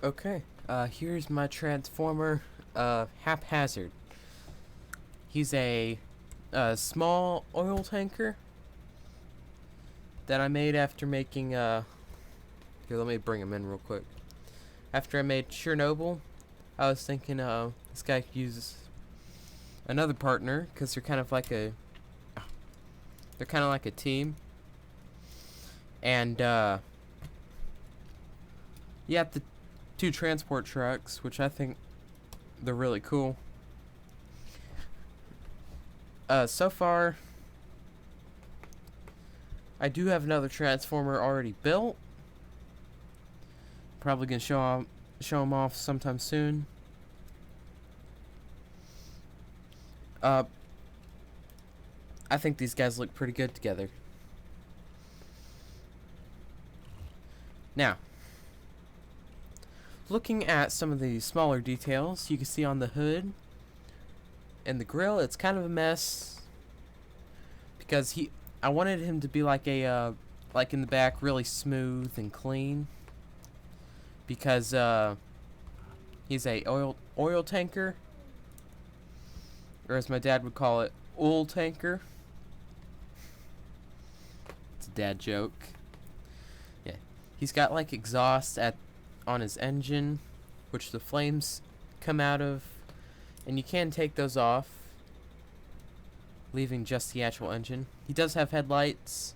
Okay, here's my transformer, Haphazard. He's a small oil tanker that I made after making, here, let me bring him in real quick. After I made Chernobyl, I was thinking, this guy could use another partner, because they're kind of like a team. And, you have the two transport trucks, which I think they're really cool. So far, I do have another transformer already built. Probably gonna show him off sometime soon. I think these guys look pretty good together. Now, looking at some of the smaller details, you can see on the hood and the grill, it's kind of a mess because I wanted him to be like like in the back, really smooth and clean because he's a oil tanker, or as my dad would call it, oil tanker. It's a dad joke. Yeah, he's got like exhaust on his engine, which the flames come out of, and you can take those off, leaving just the actual engine. He does have headlights.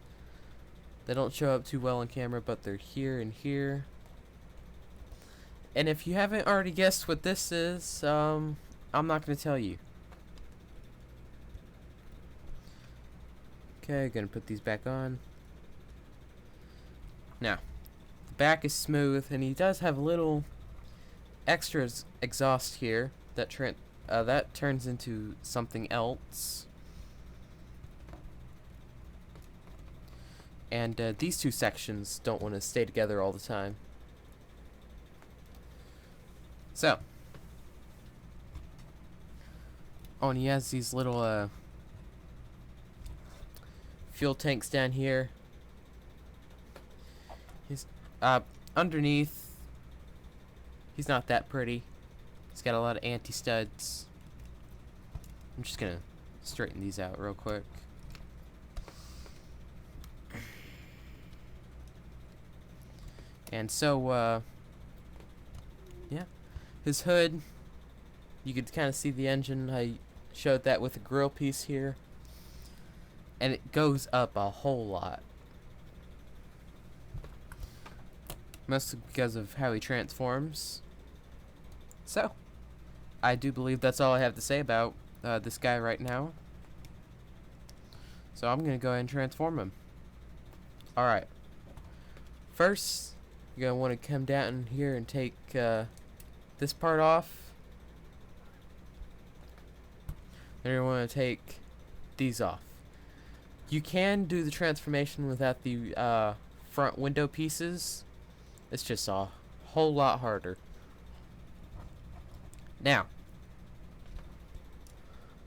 They don't show up too well on camera, but they're here and here. And if you haven't already guessed what this is, I'm not going to tell you. Okay, gonna put these back on. Now, the back is smooth, and he does have a little extra exhaust here that turns into something else. And these two sections don't want to stay together all the time. So, and he has these little fuel tanks down here. He's underneath. He's not that pretty. He's got a lot of anti-studs. I'm just gonna straighten these out real quick. And so, yeah, his hood, you could kind of see the engine. I showed that with the grill piece here. And it goes up a whole lot. Mostly because of how he transforms. So, I do believe that's all I have to say about this guy right now. So I'm going to go ahead and transform him. Alright. First, you're going to want to come down here and take this part off. Then you're going to want to take these off. You can do the transformation without the front window pieces. It's just a whole lot harder. Now,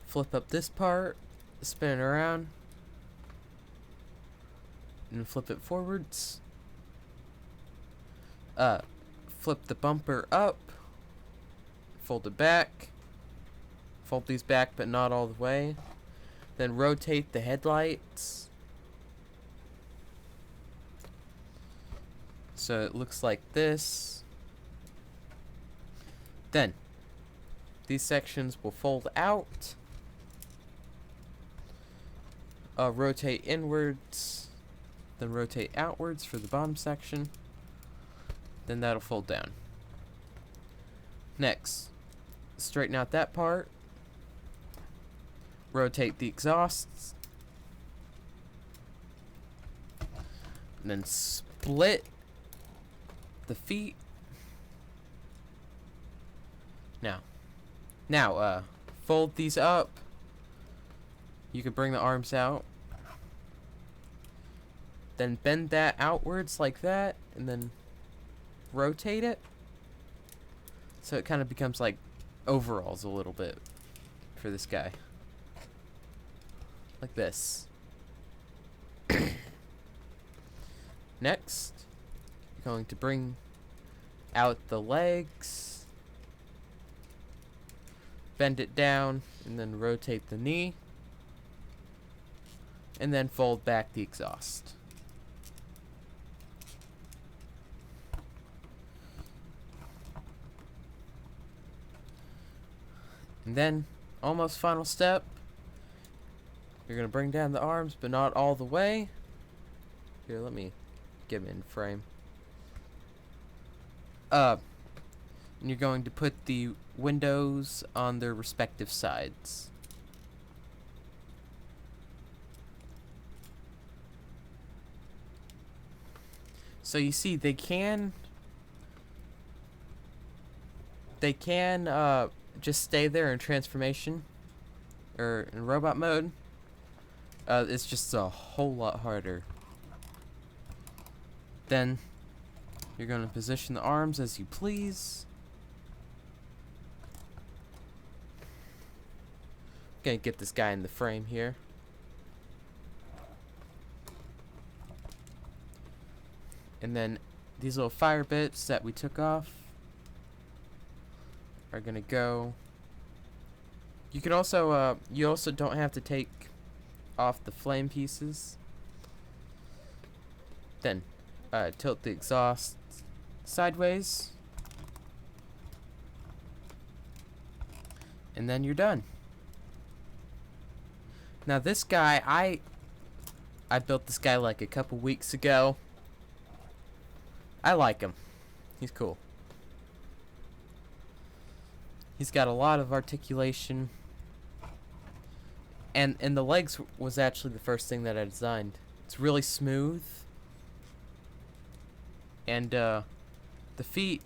flip up this part, spin it around, and flip it forwards. Flip the bumper up, fold it back, fold these back but not all the way. Then rotate the headlights so it looks like this. Then these sections will fold out. Rotate inwards, then rotate outwards for the bottom section. Then that'll fold down. Next, straighten out that part. Rotate the exhausts. And then split the feet. Now, fold these up. You could bring the arms out. Then bend that outwards like that, and then rotate it. So it kind of becomes like overalls a little bit for this guy. Like this. Next, you're going to bring out the legs, bend it down, and then rotate the knee, and then fold back the exhaust. And then, almost final step, you're going to bring down the arms, but not all the way. Here, let me get them in frame. And you're going to put the windows on their respective sides. So you see, they can just stay there in transformation or in robot mode. It's just a whole lot harder. Then you're going to position the arms as you please. Gonna get this guy in the frame here. And then these little fire bits that we took off are gonna go. You can also you also don't have to take off the flame pieces. Then tilt the exhaust sideways, and then you're done. Now this guy, I built this guy like a couple weeks ago. I like him. He's cool. He's got a lot of articulation. And the legs was actually the first thing that I designed. It's really smooth. And the feet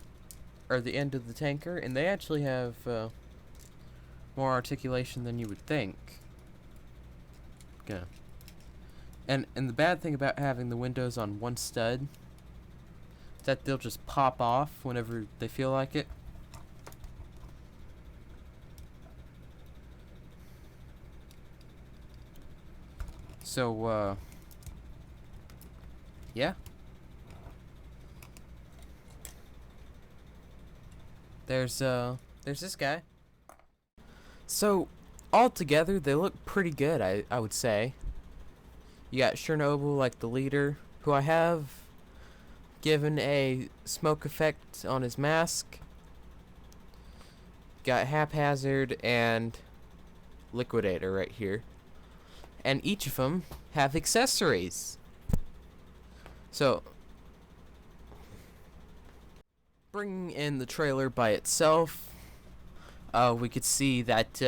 are the end of the tanker, and they actually have more articulation than you would think. Yeah. And the bad thing about having the windows on one stud is that they'll just pop off whenever they feel like it. So yeah. There's this guy. So altogether, they look pretty good, I would say. You got Chernobyl, like the leader, who I have given a smoke effect on his mask. Got Haphazard and Liquidator right here. And each of them have accessories. So, bringing in the trailer by itself, we could see that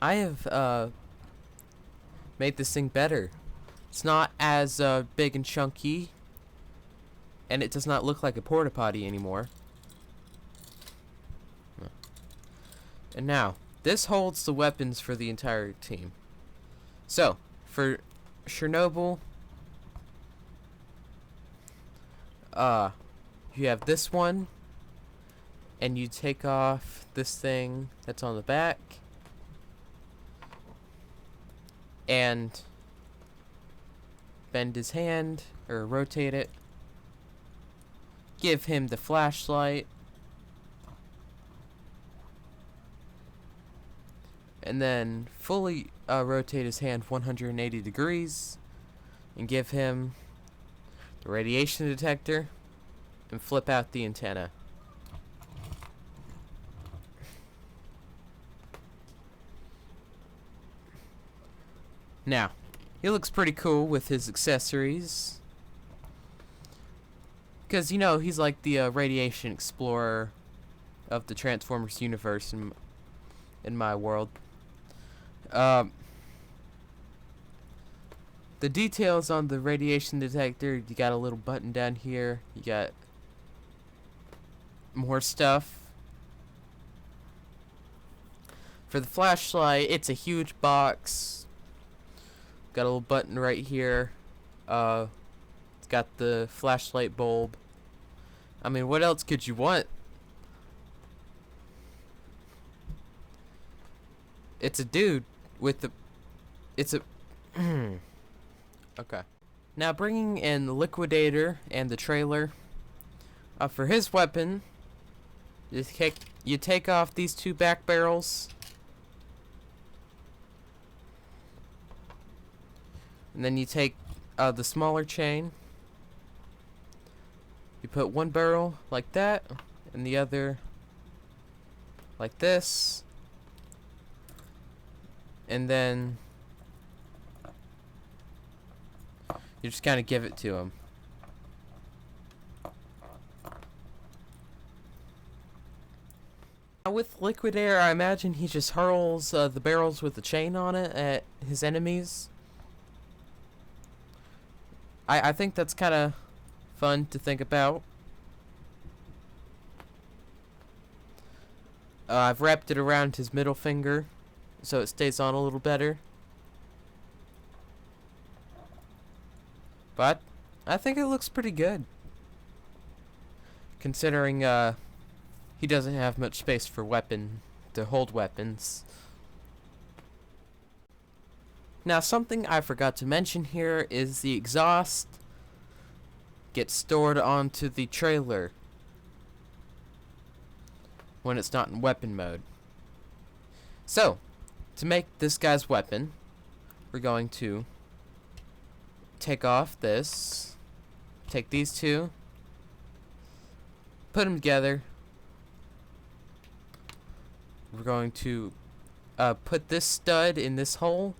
I have made this thing better. It's not as big and chunky, and it does not look like a porta potty anymore. And now, this holds the weapons for the entire team. So, for Chernobyl, you have this one, and you take off this thing that's on the back, and bend his hand, or rotate it, give him the flashlight, and then fully rotate his hand 180 degrees, and give him the radiation detector, and flip out the antenna. Now, he looks pretty cool with his accessories, because, you know, he's like the radiation explorer of the Transformers universe in my world. The details on the radiation detector, you got a little button down here, you got more stuff. For the flashlight, it's a huge box. Got a little button right here. It's got the flashlight bulb. I mean, what else could you want? It's a dude with the... It's a... Okay. Now, bringing in the Liquidator and the trailer, For his weapon, you take off these two back barrels, and then you take the smaller chain. You put one barrel like that, and the other like this, and then you just kind of give it to him. With liquid air, I imagine he just hurls the barrels with the chain on it at his enemies. I think that's kind of fun to think about. I've wrapped it around his middle finger so it stays on a little better. But I think it looks pretty good, considering he doesn't have much space for to hold weapons. Now, something I forgot to mention here is the exhaust gets stored onto the trailer when it's not in weapon mode. So, to make this guy's weapon, we're going to take off this, take these two, put them together. We're going to put this stud in this hole,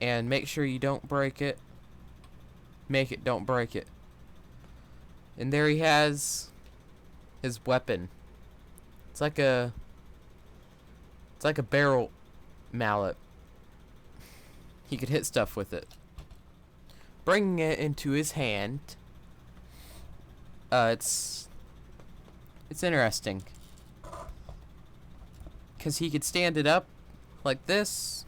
and make sure you don't break it. Make it don't break it. And there he has his weapon. It's like a barrel mallet. He could hit stuff with it. Bringing it into his hand, it's interesting, because he could stand it up like this,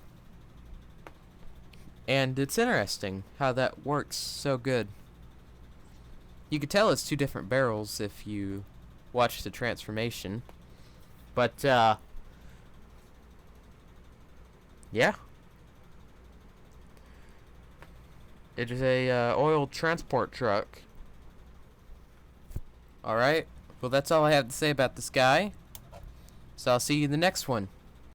and it's interesting how that works so good. You could tell it's two different barrels if you watch the transformation, but yeah, it is a oil transport truck. Alright, well, that's all I have to say about this guy, so I'll see you in the next one.